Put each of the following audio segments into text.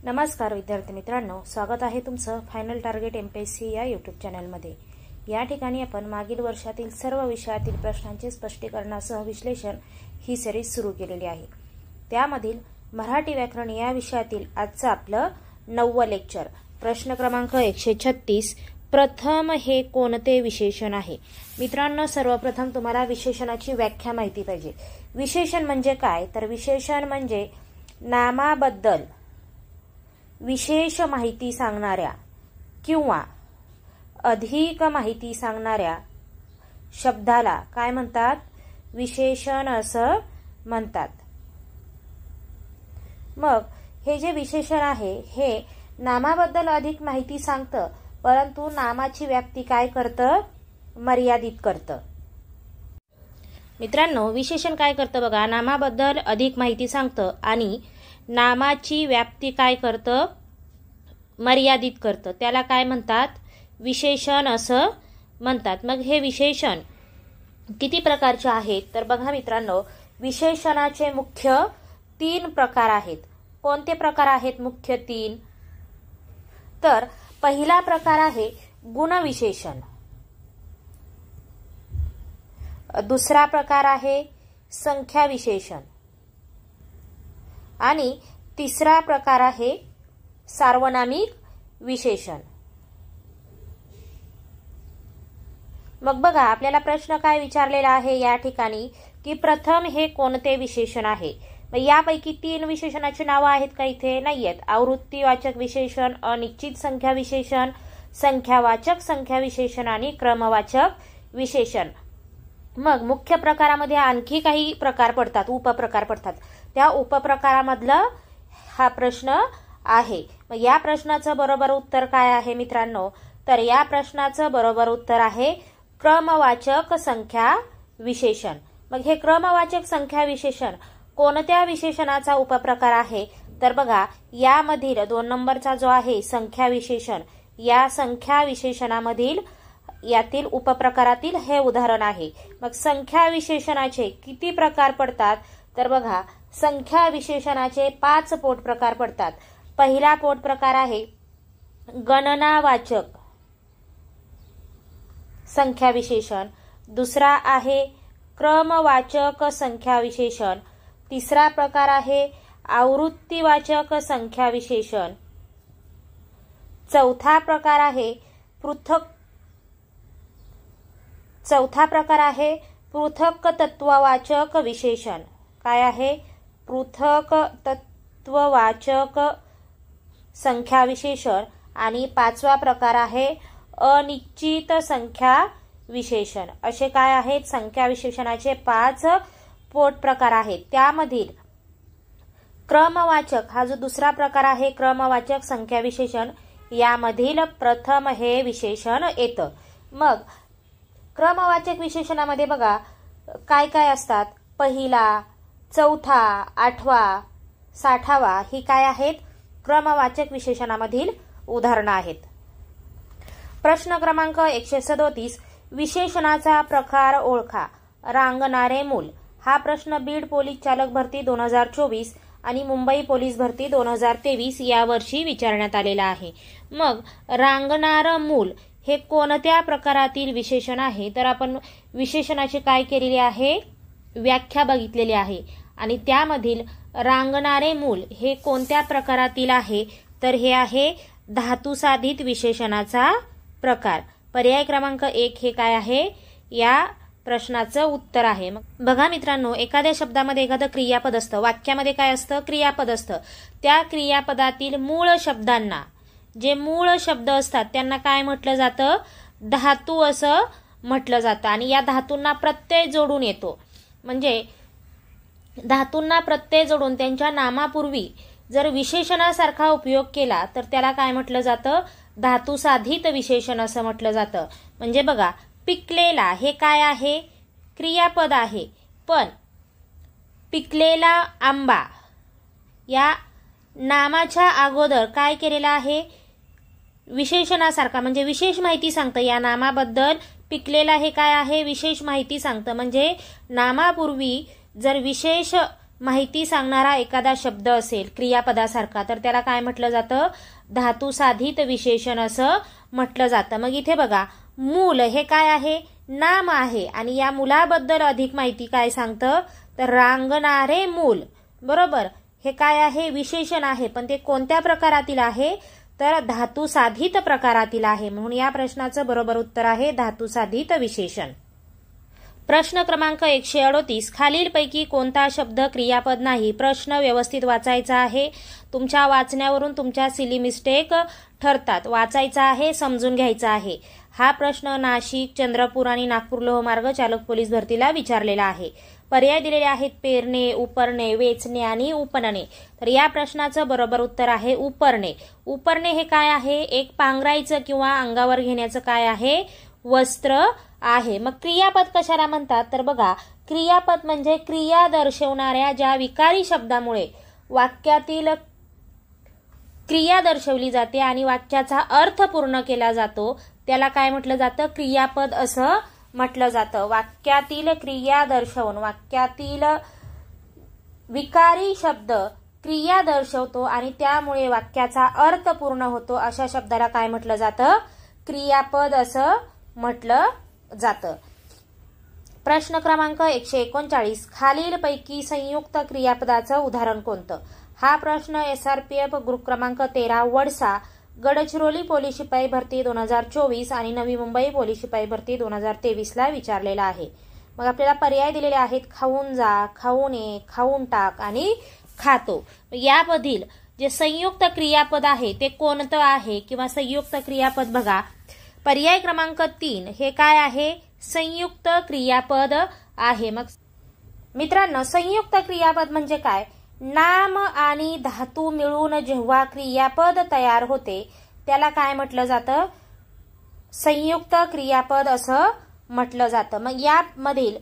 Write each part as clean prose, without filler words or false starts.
नमस्कार विद्यार्थी मित्रांनो, स्वागत आहे तुमचं फायनल टार्गेट एमपीएससी या यूट्यूब चॅनलमध्ये। या ठिकाणी आपण मागील वर्षातील सर्व विषयातील प्रश्नांचे स्पष्टीकरणासह विश्लेषण ही सिरीज सुरू केलेली आहे। त्यामधील मराठी व्याकरण या विषयातील आजचं आपलं 9वे लेक्चर, प्रश्न क्रमांक 136, प्रथम हे कोणते विशेषण आहे। मित्रांनो, सर्वप्रथम तुम्हाला विशेषणाची व्याख्या माहिती पाहिजे। विशेषण म्हणजे काय, तर विशेषण म्हणजे नामाबद्दल विशेष माहिती सांगणाऱ्या किंवा अधिक माहिती सांगणाऱ्या शब्दाला काय म्हणतात, विशेषण असं म्हणतात। मग हे जे विशेषण आहे हे नामाबद्दल अधिक माहिती सांगतं, परंतु नामाची व्याप्ती काय करतं, मर्यादित करतं। मित्रांनो, विशेषण काय करतं बघा, नामाबद्दल अधिक माहिती सांगतं आणि नामाची व्याप्ती काय करतं, मर्यादित करतं। त्याला काय म्हणतात, विशेषण असं म्हणतात। मग हे विशेषण किती प्रकारचे आहेत, तर बघा मित्रांनो, विशेषणाचे मुख्य 3 प्रकार आहेत। कोणते प्रकार आहेत मुख्य 3, तर पहिला प्रकार आहे गुणविशेषण, दुसरा प्रकार आहे संख्या विशेषण आणि तिसरा प्रकार आहे सार्वनामिक विशेषण। मग बघा, आपल्याला प्रश्न काय विचारलेला आहे या ठिकाणी की प्रथम हे कोणते विशेषण आहे। मग यापैकी 3 विशेषणाची नावे आहेत का, इथे नाहीयेत। आवृत्तीवाचक विशेषण, अनिश्चित संख्या विशेषण, संख्यावाचक संख्या विशेषण आणि क्रमवाचक विशेषण। मग मुख्य प्रकारामध्ये आणखी काही प्रकार पडतात, उपप्रकार पडतात। त्या उपप्रकारामधला हा प्रश्न आहे। मग या प्रश्नाचं बरोबर उत्तर काय आहे मित्रांनो, तर या प्रश्नाचं बरोबर उत्तर आहे क्रमवाचक संख्या विशेषण। मग हे क्रमवाचक संख्या विशेषण कोणत्या विशेषणाचा उपप्रकार आहे, तर बघा, यामधील 2 नंबरचा जो आहे संख्या विशेषण, या संख्या विशेषणामधील यातील उपप्रकारातील हे उदाहरण आहे। मग संख्या विशेषणाचे किती प्रकार पडतात, तर बघा, संख्या विशेषणाचे 5 पोटप्रकार पडतात। पहिला पोटप्रकार आहे गणनावाचक संख्या विशेषण, दुसरा आहे क्रमवाचक संख्या विशेषण, तिसरा प्रकार आहे आवृत्तीवाचक संख्या विशेषण, चौथा प्रकार आहे पृथक तत्ववाचक विशेषण। काय आहे, पृथक तत्ववाचक संख्या विशेषण आणि 5वा प्रकार आहे अनिश्चित संख्या विशेषण। असे काय आहेत, संख्या विशेषणाचे 5 पोटप्रकार आहेत। त्यामधील क्रमवाचक हा जो दुसरा प्रकार आहे, क्रमवाचक संख्या विशेषण, यामधील प्रथम हे विशेषण येतं। मग क्रमवाचक विशेषणामध्ये बघा काय काय असतात, पहिला, चौथा, 8वा, 60वा ही काय आहेत, क्रमवाचक विशेषणामधील उदाहरणं आहेत। प्रश्न क्रमांक 137, विशेषणाचा प्रकार ओळखा, रांगणारे मूल। हा प्रश्न बीड पोलीस चालक भरती 2024 आणि मुंबई पोलीस भरती 2023 या वर्षी विचारण्यात आलेला आहे। मग रांगणारं मूल हे कोणत्या प्रकारातील विशेषण आहे, तर आपण विशेषणाची काय केलेली आहे, व्याख्या बघितलेली आहे आणि त्यामधील रांगणारे मूल हे कोणत्या प्रकारातील आहे, तर हे आहे धातुसाधित विशेषणाचा प्रकार। पर्याय क्रमांक 1 हे काय आहे, या प्रश्नाचं उत्तर आहे। बघा मित्रांनो, एखाद्या शब्दामध्ये एखादं क्रियापद असतं, वाक्यामध्ये काय असतं, क्रियापद असतं। त्या क्रियापदातील मूळ शब्दांना, जे मूळ शब्द असतात त्यांना काय म्हटलं जातं, धातू असं म्हटलं जातं। आणि या धातूंना प्रत्यय जोडून येतो, म्हणजे धातूंना प्रत्यय जोडून त्यांच्या नामापूर्वी जर विशेषणासारखा उपयोग केला तर त्याला काय म्हटलं जातं, धातुसाधित विशेषण असं म्हटलं जातं। म्हणजे बघा, पिकलेला हे काय आहे, क्रियापद आहे, पण पिकलेला आंबा या नामाच्या अगोदर काय केलेला आहे, विशेषणासारखा, म्हणजे विशेष माहिती सांगतं या नामाबद्दल। पिकलेला हे काय आहे, विशेष माहिती सांगतं, म्हणजे नामापूर्वी जर विशेष माहिती सांगणारा एखादा शब्द असेल क्रियापदासारखा तर त्याला काय म्हटलं जातं, धातुसाधित विशेषण असं म्हटलं जातं. मग इथे बघा, मूल हे काय आहे, नाम आहे आणि या मुलाबद्दल अधिक माहिती काय सांगतं, तर रांगणारे मूल. बरोबर, हे काय आहे, विशेषण आहे, पण ते कोणत्या प्रकारातील आहे, तर धातुसाधित प्रकारातील आहे. म्हणून या प्रश्नाचं बरोबर उत्तर आहे धातुसाधित विशेषण. प्रश्न क्रमांक 138, खालीलपैकी कोणता शब्द क्रियापद नाही. प्रश्न व्यवस्थित वाचायचा आहे. तुमच्या वाचण्यावरून तुमच्या सिली मिस्टेक ठरतात. वाचायचा आहे, समजून घ्यायचा आहे. हा प्रश्न नाशिक, चंद्रपूर आणि नागपूर लोहमार्ग चालक पोलीस भरतीला विचारलेला आहे. पर्याय दिलेले आहेत पेरणे, उपरणे, वेचणे आणि उपनणे. तर या प्रश्नाचं बरोबर उत्तर आहे उपरणे. उपरणे हे काय आहे, एक पांघरायचं किंवा अंगावर घेण्याचं काय आहे, वस्त्र आहे. मग क्रियापद कशाला म्हणतात, तर बघा, क्रियापद म्हणजे क्रिया दर्शवणाऱ्या ज्या विकारी शब्दामुळे वाक्यातील क्रिया दर्शवली जाते आणि वाक्याचा अर्थ पूर्ण केला जातो त्याला काय म्हटलं जातं, क्रियापद असं म्हटलं जातं. वाक्यातील क्रिया दर्शवून वाक्यातील विकारी शब्द क्रिया दर्शवतो आणि त्यामुळे वाक्याचा अर्थ पूर्ण होतो अशा शब्दाला काय म्हटलं जातं, क्रियापद असं म्हटलं जातं. प्रश्न क्रमांक 139, खालीलपैकी संयुक्त क्रियापदाचं उदाहरण कोणतं. हा प्रश्न SRPF ग्रुप क्रमांक 13 वडसा, गडचिरोली पोलीस शिपाई भरती 2024 आणि नवी मुंबई पोलीस शिपाई भरती 2023 ला विचारलेला आहे. मग आपल्याला पर्याय दिलेले आहेत खाऊन जा, खाऊन ये, खाऊन टाक आणि खातो. यामधील जे संयुक्त क्रियापद आहे ते कोणतं आहे किंवा संयुक्त क्रियापद बघा, पर्याय क्रमांक 3 हे काय आहे, संयुक्त क्रियापद आहे. मग मित्रांनो, संयुक्त क्रियापद म्हणजे काय, नाम आणि धातू मिळून जेव्हा क्रियापद तयार होते त्याला काय म्हटलं जातं, संयुक्त क्रियापद असं म्हटलं जातं. मग यामधील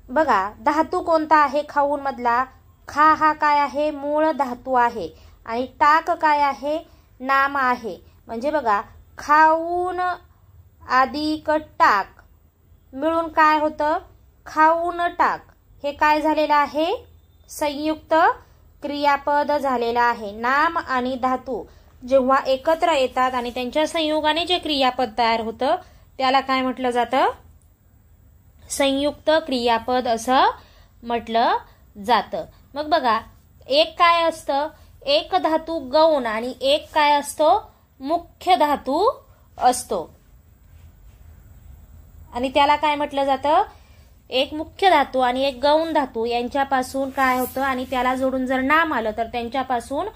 बघा, धातू कोणता आहे, खाऊन मधला खा हा काय आहे, मूळ धातू आहे आणि टाक काय आहे, नाम आहे. म्हणजे बघा, खाऊन अधिक टाक मिळून काय होतं, खाऊन टाक. हे काय झालेलं आहे, संयुक्त क्रियापद झालेला आहे. नाम आणि धातू जेव्हा एकत्र येतात आणि त्यांच्या संयोगाने जे क्रियापद तयार होतं त्याला काय म्हटलं जातं, संयुक्त क्रियापद असं म्हटलं जातं. मग बघा, एक काय असतं, एक धातू गौण आणि एक काय असतो, मुख्य धातू असतो आणि त्याला काय म्हटलं जातं, एक मुख्य धातू आणि एक गौण धातू यांच्यापासून काय होतं आणि त्याला जोडून जर नाम आलं तर त्यांच्यापासून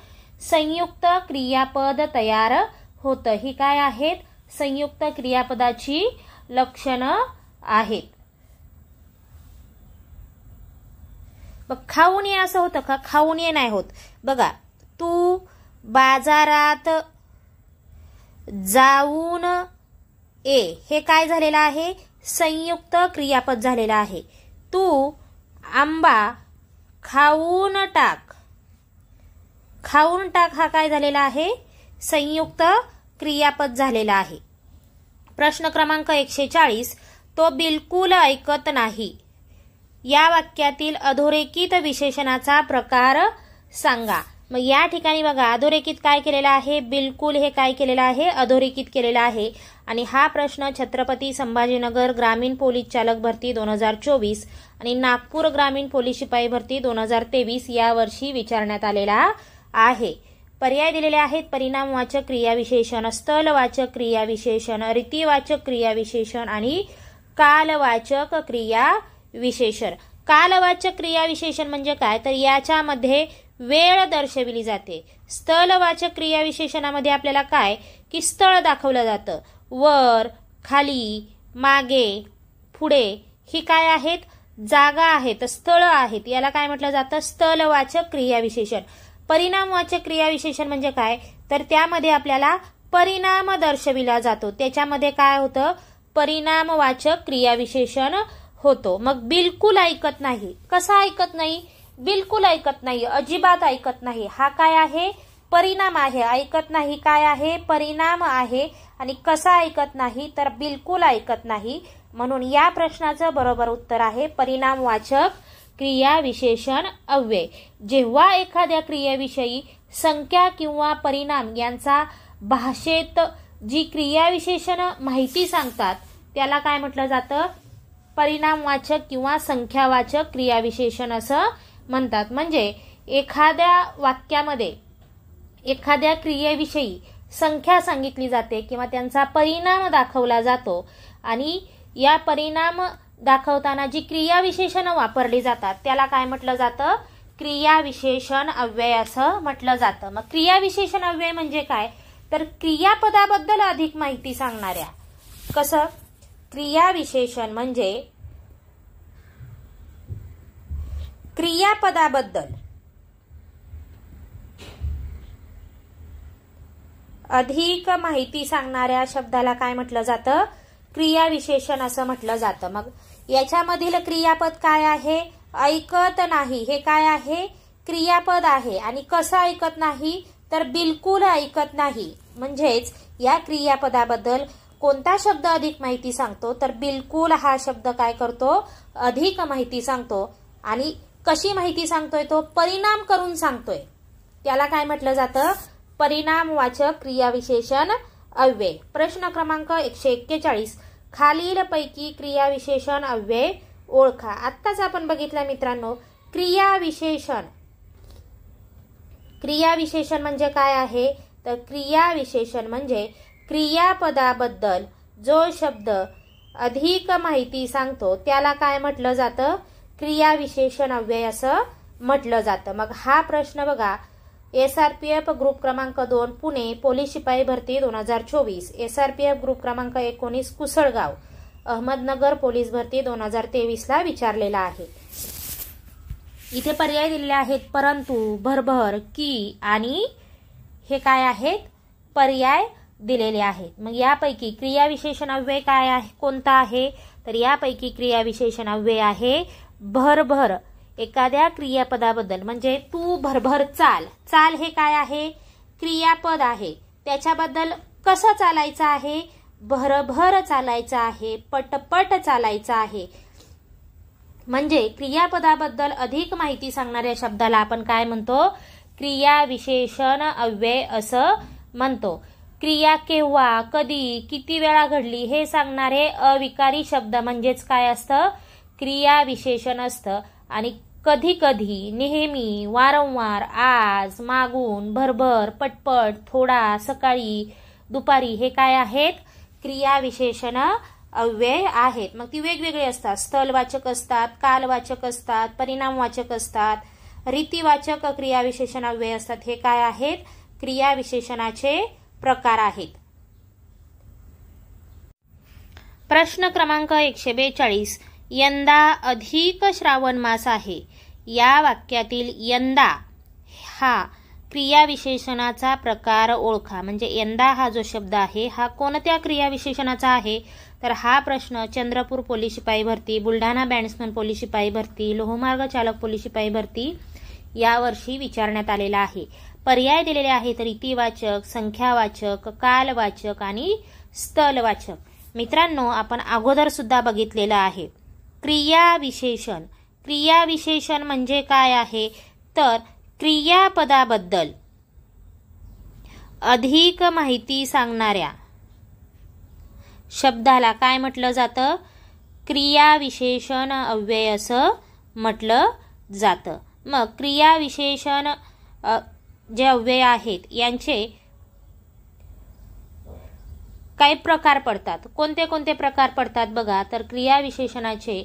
संयुक्त क्रियापद तयार होतं. ही काय आहेत, संयुक्त क्रियापदाची लक्षणं आहेत. बघ, खाऊन ये असं होतं का, खाऊन ये नाही होत. बघा, तू बाजारात जाऊन ये हे काय झालेलं आहे, संयुक्त क्रियापद झालेला आहे. तू आंबा खाऊन टाक, खाऊन टाक हा काय झालेला आहे, संयुक्त क्रियापद झालेला आहे. प्रश्न क्रमांक 140, तो बिलकुल ऐकत नाही. या वाक्यातील अधोरेखित विशेषणाचा प्रकार सांगा. मग या ठिकाणी बघा, अधोरेखित काय केलेलं आहे, बिलकुल हे काय केलेलं आहे, अधोरेखित केलेलं आहे. आणि हा प्रश्न छत्रपती संभाजीनगर ग्रामीण पोलीस चालक भरती 2024 आणि नागपूर ग्रामीण पोलीस शिपाई भरती 2023 या वर्षी विचारण्यात आलेला आहे. पर्याय दिलेले आहेत परिणामवाचक क्रियाविशेषण, स्थलवाचक क्रियाविशेषण, रीतिवाचक क्रियाविशेषण आणि कालवाचक क्रियाविशेषण. कालवाचक क्रियाविशेषण म्हणजे काय, तर याच्यामध्ये वेळ दर्शविली जाते. स्थलवाचक क्रियाविशेषणामध्ये आपल्याला काय की स्थळ दाखवलं जातं. वर, खाली, मागे, पुढे ही काय आहेत, जागा आहेत, स्थळ आहेत. याला काय म्हटलं जातं, स्थलवाचक क्रियाविशेषण. परिणामवाचक क्रियाविशेषण म्हणजे काय, तर त्यामध्ये आपल्याला परिणाम दर्शविला जातो. त्याच्यामध्ये काय होतं, परिणामवाचक क्रियाविशेषण होतो. मग बिलकुल ऐकत नाही, कसा ऐकत नाही, बिलकुल ऐकत नाही, अजिबात ऐकत नाही, हा काय आहे, परिणाम आहे. ऐकत नाही काय आहे, परिणाम आहे. आणि कसा ऐकत नाही, तर बिलकुल ऐकत नाही. म्हणून या प्रश्नाचं बरोबर उत्तर आहे परिणामवाचक क्रियाविशेषण अव्यय. जेव्हा एखाद्या क्रियेविषयी संख्या किंवा परिणाम यांचा भाषेत जी क्रियाविशेषण माहिती सांगतात त्याला काय म्हटलं जातं? परिणामवाचक किंवा संख्यावाचक क्रियाविशेषण असं म्हणतात. म्हणजे एखाद्या वाक्यामध्ये एखाद्या क्रियेविषयी संख्या सांगितली जाते किंवा त्यांचा परिणाम दाखवला जातो आणि या परिणाम दाखवताना जी क्रियाविशेषण वापरली जातात त्याला काय म्हटलं जातं? क्रियाविशेषण अव्यय असं म्हटलं जातं. मग क्रियाविशेषण अव्यय म्हणजे काय? तर क्रियापदाबद्दल अधिक माहिती सांगणाऱ्या. कसं? क्रियाविशेषण म्हणजे क्रियापदाबद्दल अधिक माहिती सांगणाऱ्या शब्दाला काय म्हटलं जातं? क्रियाविशेषण असं म्हटलं जातं. मग याच्यामधील क्रियापद काय आहे? ऐकत नाही. हे काय आहे? क्रियापद आहे. आणि कसं ऐकत नाही? तर बिलकुल ऐकत नाही. म्हणजेच या क्रियापदाबद्दल कोणता शब्द अधिक माहिती सांगतो? तर बिलकुल हा शब्द काय करतो? अधिक माहिती सांगतो. आणि कशी माहिती सांगतोय? तो परिणाम करून सांगतोय. त्याला काय म्हटलं जातं? परिणामवाचक क्रियाविशेषण अव्यय. प्रश्न क्रमांक 141. खालीलपैकी क्रियाविशेषण अव्यय ओळखा. आत्ताच आपण बघितलं मित्रांनो, क्रियाविशेषण. क्रियाविशेषण म्हणजे काय आहे? तर क्रियाविशेषण म्हणजे क्रियापदाबद्दल जो शब्द अधिक माहिती सांगतो त्याला काय म्हटलं जातं? क्रियाविशेषण अव्यय असं म्हटलं जातं. मग हा प्रश्न बघा, SRPF ग्रुप क्रमांक 2 पुणे पोलीस शिपाई भरती 2024, SRPF ग्रुप क्रमांक 19 कुसळगाव अहमदनगर पोलीस भरती 2023 ला विचारलेला आहे. इथे पर्याय दिलेले आहेत परंतु, भरभर, की आणि हे काय आहेत? पर्याय दिलेले आहेत. मग यापैकी क्रियाविशेषण अव्यय काय आहे? कोणता आहे? तर यापैकी क्रियाविशेषण अव्यय आहे भरभर. एखाद्या क्रियापदाबद्दल म्हणजे तू भरभर चाल. चाल हे काय आहे? क्रियापद आहे. त्याच्याबद्दल कसं चालायचं आहे? भरभर चालायचं आहे, पटपट चालायचं आहे. म्हणजे क्रियापदाबद्दल अधिक माहिती सांगणाऱ्या शब्दाला आपण काय म्हणतो? क्रियाविशेषण अव्यय असं म्हणतो. क्रिया केव्हा, कधी, किती वेळा घडली हे सांगणारे अविकारी शब्द म्हणजेच काय असतं? क्रियाविशेषण असतं. आणि कधी कधी, नेहमी, वारंवार, आज, मागून, भरभर, पटपट, थोडा, सकाळी, दुपारी हे काय आहेत? क्रियाविशेषण अव्यय आहेत. मग ती वेगवेगळी असतात. स्थलवाचक असतात, कालवाचक असतात, परिणामवाचक असतात, रीतिवाचक क्रियाविशेषण अव्यय असतात. हे काय आहेत? क्रियाविशेषणाचे प्रकार आहेत. प्रश्न क्रमांक 142. यंदा अधिक श्रावण मास आहे. या वाक्यातील यंदा हा क्रियाविशेषणाचा प्रकार ओळखा. म्हणजे यंदा हा जो शब्द आहे हा कोणत्या क्रियाविशेषणाचा आहे? तर हा प्रश्न चंद्रपूर पोलीस शिपाई भरती, बुलढाणा बॅट्समन पोलीस शिपाई भरती, लोहमार्ग चालक पोलीस शिपाई भरती यावर्षी विचारण्यात आलेला आहे. पर्याय दिलेले आहेत रीतिवाचक, संख्यावाचक, कालवाचक आणि स्थलवाचक. मित्रांनो, आपण अगोदर सुद्धा बघितलेलं आहे क्रियाविशेषण. क्रियाविशेषण म्हणजे काय आहे? तर क्रियापदाबद्दल अधिक माहिती सांगणाऱ्या शब्दाला काय म्हटलं जातं? क्रियाविशेषण अव्यय असं म्हटलं जातं. मग क्रियाविशेषण जे अव्यय आहेत यांचे काही प्रकार पडतात. कोणते कोणते प्रकार पडतात बघा. तर क्रियाविशेषणाचे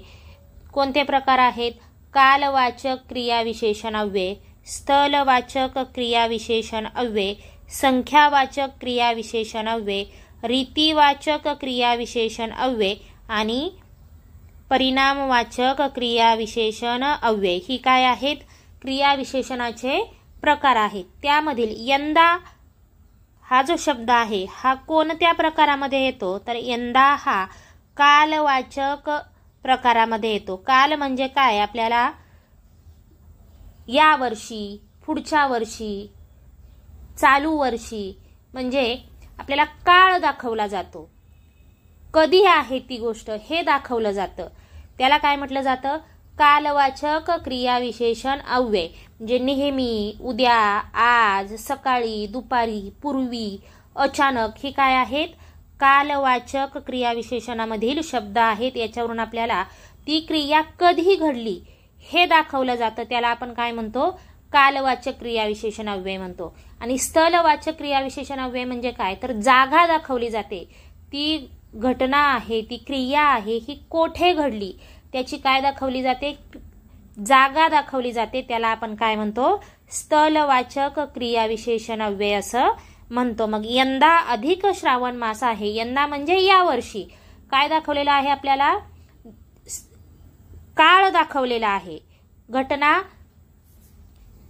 कोणते प्रकार आहेत? कालवाचक क्रियाविशेषण अव्यय, स्थलवाचक क्रियाविशेषण अव्यय, संख्यावाचक क्रियाविशेषण अव्यय, रीतिवाचक क्रियाविशेषण अव्यय आणि परिणामवाचक क्रियाविशेषण अव्यय. ही काय आहेत? क्रियाविशेषणाचे प्रकार आहेत. त्यामधील यंदा हा जो शब्द आहे हा कोणत्या प्रकारामध्ये येतो? तर यंदा हा कालवाचक प्रकारामध्ये येतो. काल म्हणजे काय? आपल्याला या वर्षी, पुढच्या वर्षी, चालू वर्षी म्हणजे आपल्याला काळ दाखवला जातो. कधी आहे ती गोष्ट हे दाखवलं जातं. त्याला काय म्हटलं जातं? कालवाचक क्रियाविशेषण अव्यय म्हणजे नेहमी, उद्या, आज, सकाळी, दुपारी, पूर्वी, अचानक ही काय आहेत? कालवाचक क्रियाविशेषणामधील शब्द आहेत. याच्यावरून आपल्याला ती क्रिया कधी घडली हे दाखवलं जातं. त्याला आपण काय म्हणतो? कालवाचक क्रियाविशेषण अव्यय म्हणतो. आणि स्थलवाचक क्रियाविशेषण अव्यय म्हणजे काय? तर जागा दाखवली जाते. ती घटना आहे, ती क्रिया आहे, ही कोठे घडली त्याची काय दाखवली जाते? जागा दाखवली जाते. त्याला आपण काय म्हणतो? स्थलवाचक क्रियाविशेषण अव्यय असं म्हणतो. मग यंदा अधिक श्रावण मास आहे. यंदा म्हणजे यावर्षी काय दाखवलेलं आहे? आपल्याला काळ दाखवलेला आहे. घटना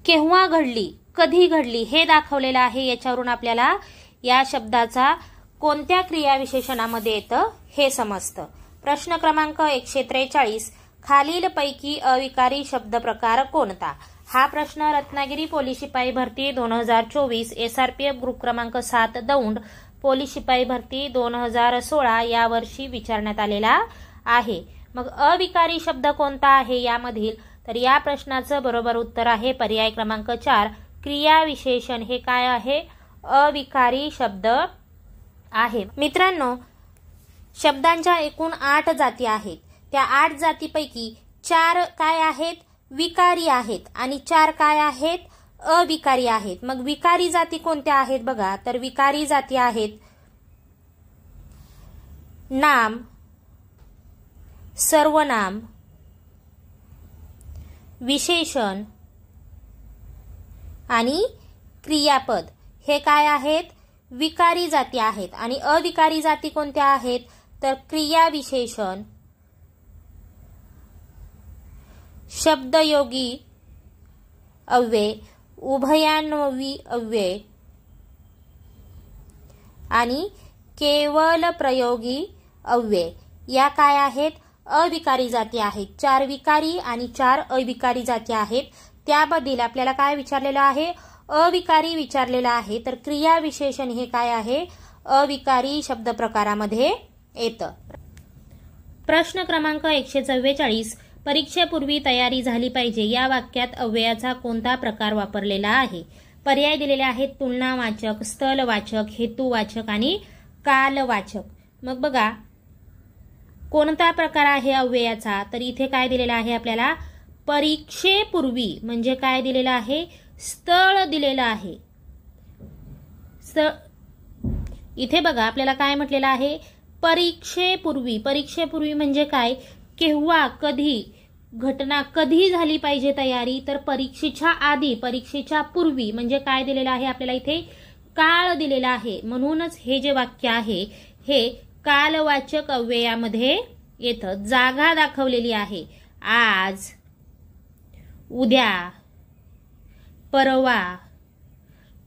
केव्हा घडली, कधी घडली हे दाखवलेलं आहे. याच्यावरून आपल्याला या शब्दाचा कोणत्या क्रियाविशेषणामध्ये येतं हे समजतं. प्रश्न क्रमांक 143, खालीलपैकी अविकारी शब्द प्रकार कोणता? हा प्रश्न रत्नागिरी पोलीस शिपाई भरती 2024, SRPF ग्रुप क्रमांक 7 दौंड, पोलीस शिपाई भरती 2016 या वर्षी विचारण्यात आलेला आहे. मग अविकारी शब्द कोणता आहे यामधील? तर या प्रश्नाचं बरोबर उत्तर आहे पर्याय क्रमांक 4, क्रियाविशेषण हे काय आहे? अविकारी शब्द आहे. मित्रांनो, शब्दांच्या एकूण 8 जाती आहेत. त्या 8 जातीपैकी 4 काय आहेत? विकारी आहेत आणि 4 काय आहेत? अविकारी आहेत. मग विकारी जाती कोणत्या आहेत बघा? तर विकारी जाती आहेत नाम, सर्वनाम, विशेषण आणि क्रियापद. हे काय आहेत? विकारी जाती आहेत. आणि अविकारी जाती कोणत्या आहेत? तर क्रियाविशेषण, शब्दयोगी अव्यय, उभयान्वयी अव्यय आणि केवल प्रयोगी अव्यय या काय आहेत? अविकारी जाती आहेत. 4 विकारी आणि 4 अविकारी जाती आहेत. त्याबद्दल आपल्याला काय विचारलेलं आहे? अविकारी विचारलेलं आहे. तर क्रियाविशेषण हे काय आहे? अविकारी शब्द प्रकारामध्ये येतं. प्रश्न क्रमांक 144, परीक्षेपूर्वी तयारी झाली पाहिजे या वाक्यात अव्ययाचा कोणता प्रकार वापरलेला आहे? पर्याय दिलेले आहेत तुलनावाचक, स्थलवाचक, हेतुवाचक आणि कालवाचक. मग बघा कोणता प्रकार आहे अव्ययाचा? तर इथे काय दिलेला आहे आपल्याला? परीक्षेपूर्वी म्हणजे काय दिलेलं आहे? स्थळ दिलेलं आहे. इथे बघा आपल्याला काय म्हटलेलं आहे? परीक्षेपूर्वी. परीक्षेपूर्वी म्हणजे काय? केव्हा, कधी, घटना कधी झाली पाहिजे तयारी? तर परीक्षेच्या आधी, परीक्षेच्या पूर्वी म्हणजे काय दिलेलं आहे आपल्याला? इथे काळ दिलेला आहे. म्हणूनच हे जे वाक्य आहे हे कालवाचक अव्ययामध्ये येतं. जागा दाखवलेली आहे. आज, उद्या, परवा,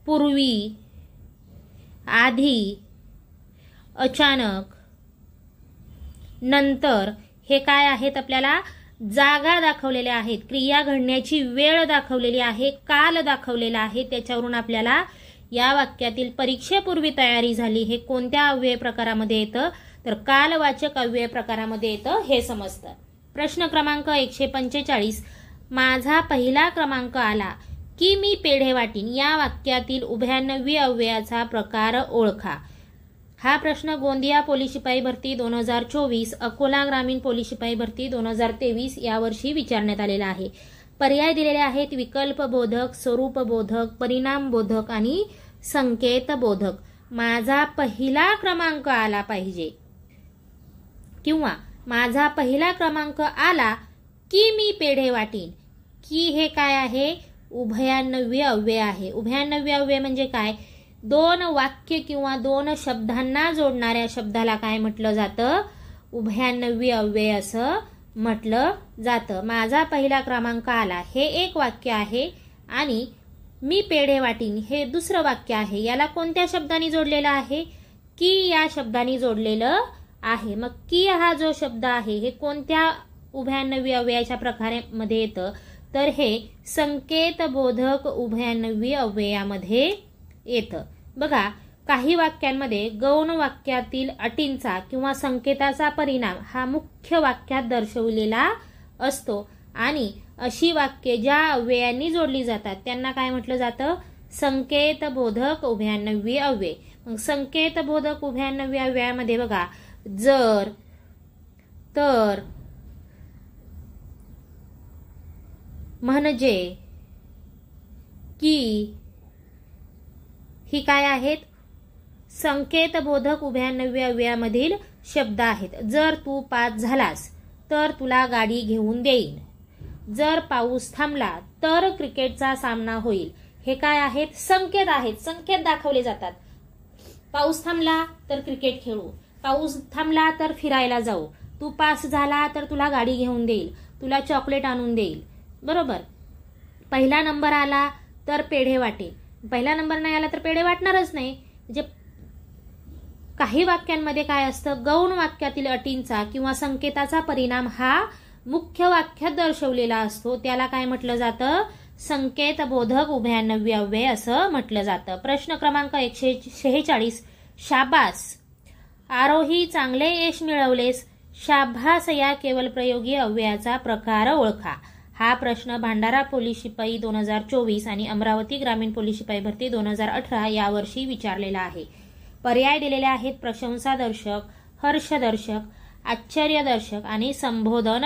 पूर्वी, आधी, अचानक, नंतर हे काय आहेत? आपल्याला जागा दाखवलेल्या आहेत. क्रिया घडण्याची वेळ दाखवलेली आहे, काल दाखवलेला आहे. त्याच्यावरून आपल्याला या वाक्यातील परीक्षेपूर्वी तयारी झाली हे कोणत्या अव्यय प्रकारामध्ये येतं? तर कालवाचक अव्यय प्रकारामध्ये येतं हे समजतं. प्रश्न क्रमांक 145, माझा पहिला क्रमांक आला की मी पेढे वाटीन या वाक्यातील उभयान्वयी अव्ययाचा प्रकार ओळखा. हा प्रश्न गोंदिया पोलीस शिपाई भरती 2024, अकोला ग्रामीण पोलीस शिपाई भरती 2023 या वर्षी विचारण्यात आलेला आहे. पर्याय दिलेले आहेत विकल्पबोधक, स्वरूपबोधक, परिणामबोधक आणि संकेतबोधक. माझा पहिला क्रमांक आला पाहिजे किंवा माझा पहिला क्रमांक आला की मी पेढे वाटीन. की हे काय आहे? उभयान्वयी अव्यय आहे. उभयान्वयी अव्यय म्हणजे काय? 2 वाक्य किंवा 2 शब्दांना जोडणाऱ्या शब्दाला काय म्हटलं जातं? उभयान्वयी अव्यय असं म्हटलं जातं. माझा पहिला क्रमांक आला हे एक वाक्य आहे आणि मी पेढे वाटीन हे दुसरं वाक्य आहे. याला कोणत्या शब्दांनी जोडलेलं आहे? की या शब्दांनी जोडलेलं आहे. मग की हा जो शब्द आहे हे कोणत्या उभयान्वयी अव्ययाच्या प्रकारामध्ये येतं? तर हे संकेतबोधक उभयान्वयी अव्ययामध्ये येतं. बघा काही वाक्यांमध्ये गौण वाक्यातील अटींचा किंवा संकेताचा परिणाम हा मुख्य वाक्यात दर्शवलेला असतो आणि अशी वाक्ये ज्या अव्ययांनी जोडली जातात त्यांना काय म्हटलं जातं? संकेतबोधक उभयान्वयी अव्यय. मग संकेतबोधक उभयान्वयी अव्ययामध्ये बघा, जर, तर, म्हणजे, की ही काय आहेत? संकेतबोधक उभयान्वयी अव्ययामधील शब्द आहेत. जर तू पास झालास तर तुला गाडी घेऊन देईन. जर पाऊस थांबला तर क्रिकेटचा सामना होईल. हे काय आहेत? संकेत आहेत. संकेत दाखवले जातात. पाऊस थांबला तर क्रिकेट खेळू, पाऊस थांबला तर फिरायला जाऊ, तू पास झाला तर तुला गाडी घेऊन देईल, तुला चॉकलेट आणून देईल. बरोबर. पहिला नंबर आला तर पेढे वाटेल. पहिला नंबर नाही आला तर पेढे वाटणारच नाही. म्हणजे काही वाक्यांमध्ये काय असतं? गौण वाक्यातील अटींचा किंवा संकेताचा परिणाम हा मुख्य वाक्यात दर्शवलेला असतो. त्याला काय म्हटलं जातं? संकेतबोधक उभयान्वयी अव्यय असं म्हटलं जातं. प्रश्न क्रमांक 146. शाबास. आरोही चांगले यश मिळवलेस. शाबास या केवल प्रयोगी अव्ययाचा प्रकार ओळखा. हा प्रश्न भंडारा पोलीस शिपाई 2024 आणि अमरावती ग्रामीण पोलीस शिपाई भरती 2018 यावर्षी विचारलेला आहे. पर्याय दिलेले आहेत: प्रशंसादर्शक, हर्षदर्शक, आश्चर्यदर्शक आणि संबोधन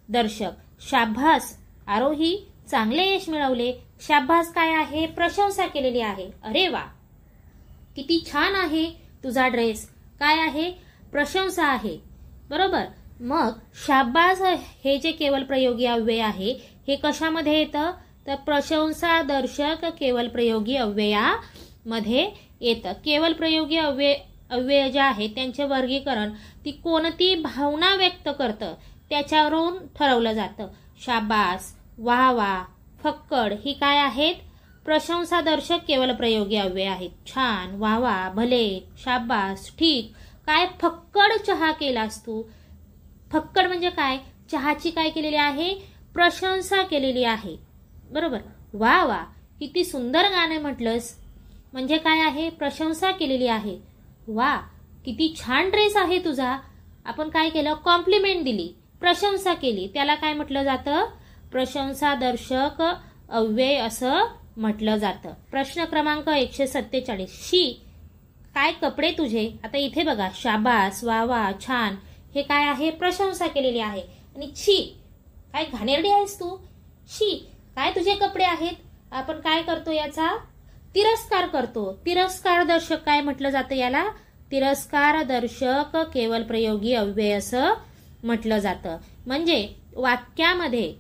दर्शक. शाबास. आरोही चांगले यश मिळवले. शाबास काय आहे? प्रशंसा केलेली आहे. अरे वा, किती छान आहे तुझा ड्रेस. काय आहे? प्रशंसा आहे. बरोबर. मग शाबास हे जे केवल प्रयोगी अव्यय आहे हे कशामध्ये येतं? तर प्रशंसादर्शक केवल प्रयोगी अव्ययामध्ये येतं. केवल प्रयोगी अव्यय जे आहे त्यांचे वर्गीकरण ती कोणती भावना व्यक्त करतं त्याच्यावरून ठरवलं जातं. शाबास, वाह वाह, फक्कड ही काय आहेत? प्रशंसादर्शक केवल प्रयोगी अव्यय आहेत. छान, वाह वाह, भले, शाबास, ठीक. काय? फक्कड चहा केलास तू. फक्कड म्हणजे काय? चहाची काय केलेली आहे? प्रशंसा केलेली आहे. बरोबर. वा वा, किती सुंदर गाणं म्हटलंस. म्हणजे काय आहे? प्रशंसा केलेली आहे. वा, किती छान ड्रेस आहे तुझा. आपण काय केलं? कॉम्प्लिमेंट दिली, प्रशंसा केली. त्याला काय म्हटलं जातं? प्रशंसादर्शक अव्यय असं म्हटलं जातं. प्रश्न क्रमांक 147. शी. काय कपडे तुझे. आता इथे बघा, शाबास, वा वा, छान, हे काय आहे? प्रशंसा केलेली आहे. आणि छी, काय घाणेरडी आहेस तू. शी, काय तुझे कपडे आहेत. आपण काय करतो? याचा तिरस्कार करतो. तिरस्कार दर्शक काय म्हटलं जातं याला? तिरस्कार दर्शक केवल प्रयोगी अव्यय असं म्हटलं जातं. म्हणजे वाक्यामध्ये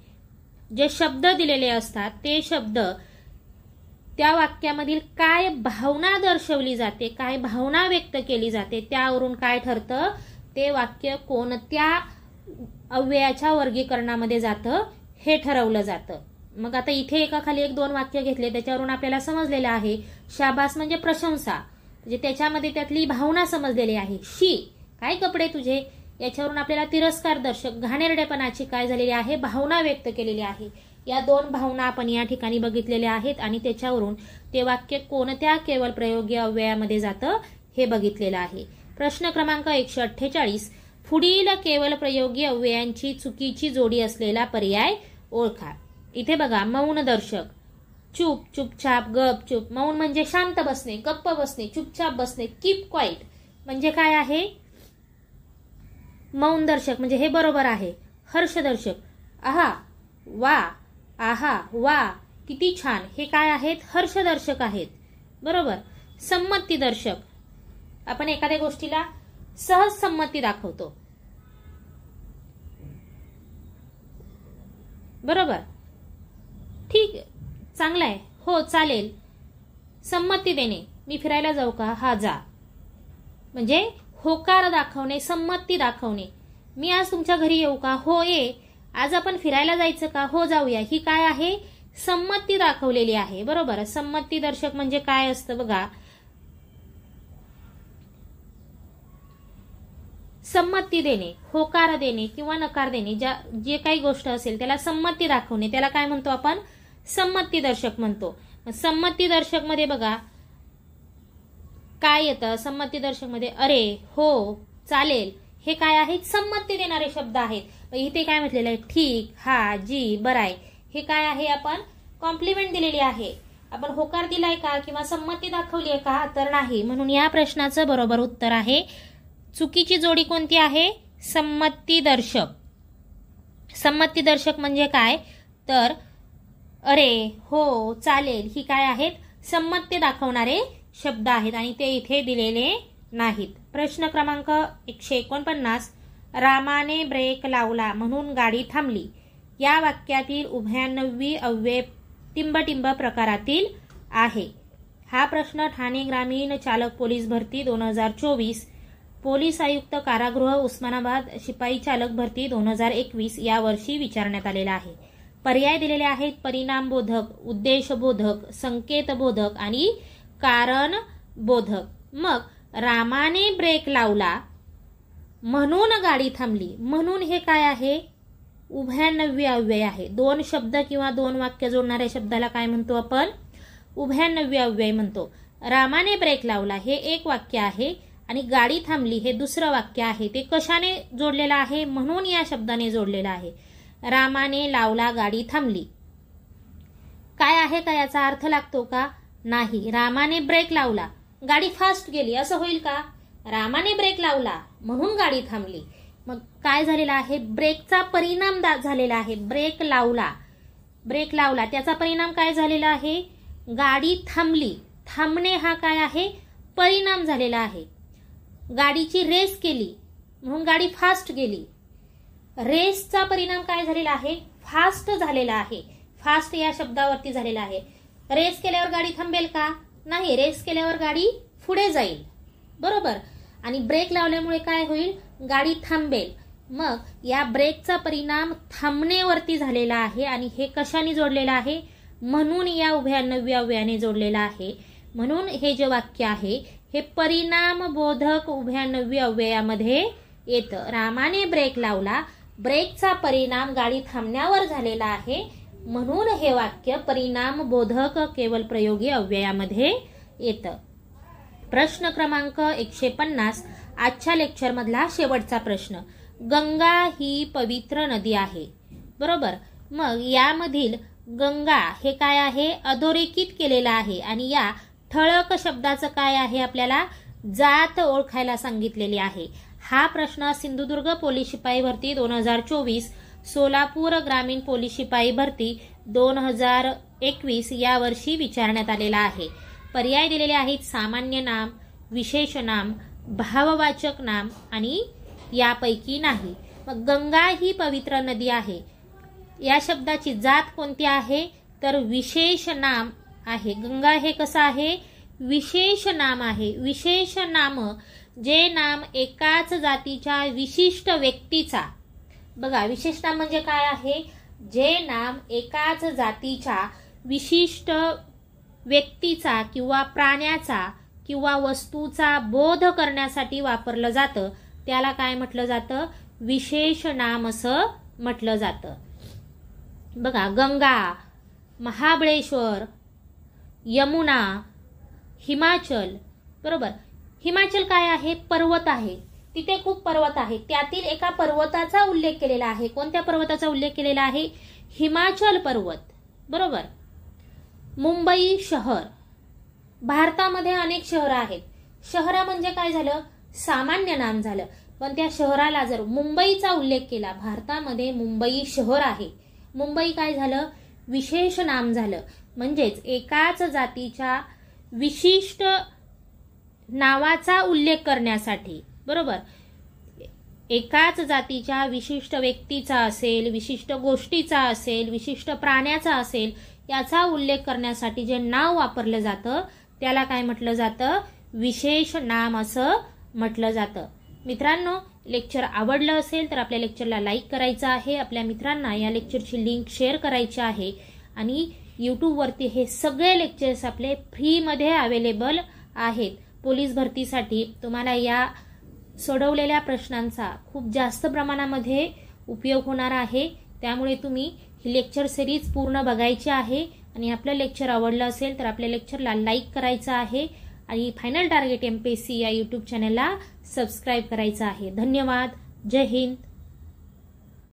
जे शब्द दिलेले असतात ते शब्द त्या वाक्यामधील काय भावना दर्शवली जाते, काय भावना व्यक्त केली जाते त्यावरून काय ठरतं? ते वाक्य कोणत्या अव्ययाच्या वर्गीकरणामध्ये जातं हे ठरवलं जातं. मग आता इथे एकाखाली एक दोन वाक्य घेतले त्याच्यावरून आपल्याला समजलेलं आहे. शाबास म्हणजे प्रशंसा, म्हणजे त्याच्यामध्ये त्यातली भावना समजलेली आहे. शी, काय कपडे तुझे, याच्यावरून आपल्याला तिरस्कार दर्शक घाणेरडेपणाची काय झालेली आहे? भावना व्यक्त केलेली आहे. या दोन भावना आपण या ठिकाणी बघितलेल्या आहेत आणि त्याच्यावरून ते वाक्य कोणत्या केवल प्रयोगी अव्ययामध्ये जातं हे बघितलेलं आहे. प्रश्न क्रमांक 148. पुढील केवल प्रयोगी अव्ययांची चुकीची जोडी असलेला पर्याय ओळखा. इथे बघा, मौन दर्शक, चूप, चुपचाप, गप चूप. मौन म्हणजे शांत बसणे, गप्प बसणे, चुपचाप बसणे. कीप क्वाईट म्हणजे काय आहे? मौन दर्शक म्हणजे हे बरोबर आहे. हर्षदर्शक, आहा, वा, आहा, वा, किती छान, हे काय आहेत? हर्षदर्शक आहेत. बरोबर. संमती दर्शक, आपण एखाद्या गोष्टीला सहज संमती दाखवतो. बरोबर. ठीक, चांगलं आहे, हो चालेल. संमती देणे, मी फिरायला जाऊ का? हा जा. म्हणजे होकार दाखवणे, संमती दाखवणे. मी आज तुमच्या घरी येऊ का? हो ये. आज आपण फिरायला जायचं का? हो जाऊया. ही काय आहे? संमती दाखवलेली आहे. बरोबर. संमती दर्शक म्हणजे काय असतं बघा, संमती देणे, होकार देणे किंवा नकार देणे, जे काही गोष्ट असेल त्याला संमती दाखवणे, त्याला काय म्हणतो आपण? संमती दर्शक म्हणतो. संमती दर्शक मध्ये बघा काय येतं? संमती दर्शक मध्ये अरे, हो, चालेल, हे काय आहेत? संमती देणारे शब्द आहेत. इथे काय म्हटलेलं आहे? ठीक, हा, जी, बराय. हे काय आहे? आपण कॉम्प्लिमेंट दिलेली आहे. आपण होकार दिलाय का किंवा संमती दाखवली आहे का? तर नाही. म्हणून या प्रश्नाचं बरोबर उत्तर आहे, चुकीची जोडी कोणती आहे? संमतीदर्शक. संमतीदर्शक म्हणजे काय? तर अरे, हो, चालेल, ही काय आहेत? संमती दाखवणारे शब्द आहेत आणि ते इथे दिलेले नाहीत. प्रश्न क्रमांक 149, रामाने ब्रेक लावला म्हणून गाडी थांबली. या वाक्यातील उभयान्वयी अव्यय टिंब प्रकारातील आहे. हा प्रश्न ठाणे ग्रामीण चालक पोलीस भरती 2024, पोलीस आयुक्त कारागृह उस्मानाबाद शिपाई चालक भरती 2021 या वर्षी विचारण्यात आलेला आहे. पर्याय दिलेले आहेत परिणामबोधक, उद्देशबोधक, संकेतबोधक आणि कारणबोधक. मग रामाने ब्रेक लावला म्हणून गाडी थांबली. म्हणून हे काय आहे? उभयान्वयी अव्यय आहे. दोन शब्द किंवा दोन वाक्य जोडणाऱ्या शब्दाला काय म्हणतो आपण? उभयान्वयी अव्यय म्हणतो. रामाने ब्रेक लावला हे एक वाक्य आहे आणि गाडी थांबली हे दुसरं वाक्य आहे. ते कशाने जोडलेलं आहे? म्हणून या शब्दाने जोडलेलं आहे. रामाने लावला, गाडी थांबली. काय आहे का? याचा अर्थ लागतो का? नाही. रामाने ब्रेक लावला, गाडी फास्ट गेली, असं होईल का? रामाने ब्रेक लावला म्हणून गाडी थांबली. मग काय झालेला आहे? ब्रेकचा परिणाम झालेला आहे. ब्रेक लावला त्याचा परिणाम काय झालेला आहे? गाडी थांबली. थांबणे हा काय आहे? परिणाम झालेला आहे. गाडीची रेस केली म्हणून गाडी फास्ट गेली. रेसचा परिणाम काय झालेला आहे? फास्ट झालेला आहे. फास्ट या शब्दावरती झालेला आहे. रेस केल्यावर गाडी थांबेल का? नाही. रेस केल्यावर गाडी पुढे जाईल, बरोबर. आणि ब्रेक लावल्यामुळे काय होईल? गाडी थांबेल. मग या ब्रेकचा परिणाम थांबणेवरती झालेला आहे आणि हे कशाने जोडलेलं आहे? म्हणून या उभयान्वयी अव्ययाने जोडलेला आहे. म्हणून हे जे वाक्य आहे हे परिणामबोधक उभयान्वयी अव्ययामध्ये येतं. रामाने ब्रेक लावला, ब्रेकचा परिणाम गाडी थांबण्यावर झालेला आहे म्हणून हे वाक्य परिणामबोधक केवल प्रयोगी अव्ययामध्ये येतं. प्रश्न क्रमांक 150, आजच्या लेक्चर मधला शेवटचा प्रश्न. गंगा ही पवित्र नदी आहे, बरोबर. मग यामधील गंगा हे काय आहे? अधोरेखित केलेलं आहे आणि या ठळक शब्दाचं काय आहे? आपल्याला जात ओळखायला सांगितलेली आहे. हा प्रश्न सिंधुदुर्ग पोलीस शिपाई भरती 2024, सोलापूर ग्रामीण पोलीस शिपाई भरती 2021 या वर्षी विचारण्यात आलेला आहे. पर्याय दिलेले आहेत सामान्य नाम, विशेष नाम, भाववाचक नाम आणि यापैकी नाही. मग गंगा ही पवित्र नदी आहे. या शब्दाची जात कोणती आहे? तर विशेष नाम आहे. गंगा हे कसं आहे? विशेष नाम आहे. विशेष नाम जे नाम एकाच जातीच्या विशिष्ट व्यक्तीचा, बघा विशेष नाम म्हणजे काय आहे? जे नाम एकाच जातीच्या विशिष्ट व्यक्तीचा किंवा प्राण्याचा किंवा वस्तूचा बोध करण्यासाठी वापरलं जातं त्याला काय म्हटलं जातं? विशेष नाम असं म्हटलं जातं. बघा गंगा, महाबळेश्वर, यमुना, हिमाचल, बरोबर. हिमाचल काय आहे? पर्वत आहे. तिथे खूप पर्वत आहेत. त्यातील एका पर्वताचा उल्लेख केलेला आहे. कोणत्या पर्वताचा उल्लेख केलेला आहे? हिमाचल पर्वत, बरोबर. मुंबई शहर, भारतामध्ये अनेक शहरं आहेत. शहर म्हणजे काय झालं? सामान्य नाम झालं. पण त्या शहराला जर मुंबईचा उल्लेख केला, भारतामध्ये मुंबई शहर आहे, मुंबई काय झालं? विशेष नाम झालं. म्हणजेच एकाच जातीच्या विशिष्ट नावाचा उल्लेख करण्यासाठी, बरोबर. एकाच जातीच्या विशिष्ट व्यक्तीचा असेल, विशिष्ट गोष्टीचा असेल, विशिष्ट प्राण्याचा असेल, याचा उल्लेख करण्यासाठी जे नाव वापरलं जातं त्याला काय म्हटलं जातं? विशेष नाम असं म्हटलं जातं. मित्रांनो, लेक्चर आवडलं असेल तर आपल्या लेक्चरला लाईक करायचं आहे. आपल्या मित्रांना या लेक्चरची लिंक शेअर करायची आहे आणि यूट्यूबवरती हे सगळे लेक्चर्स आपले फ्रीमध्ये अवेलेबल आहेत. पोलीस भरतीसाठी तुम्हाला या सोडवलेल्या प्रश्नांचा खूप जास्त प्रमाणामध्ये उपयोग होणार आहे. त्यामुळे तुम्ही ही लेक्चर सिरीज पूर्ण बघायची आहे आणि आपलं लेक्चर आवडलं असेल तर आपल्या लेक्चरला लाईक करायचं आहे आणि फायनल टार्गेट MPSC या यूट्यूब चॅनलला सबस्क्राईब करायचं आहे. धन्यवाद. जय हिंद.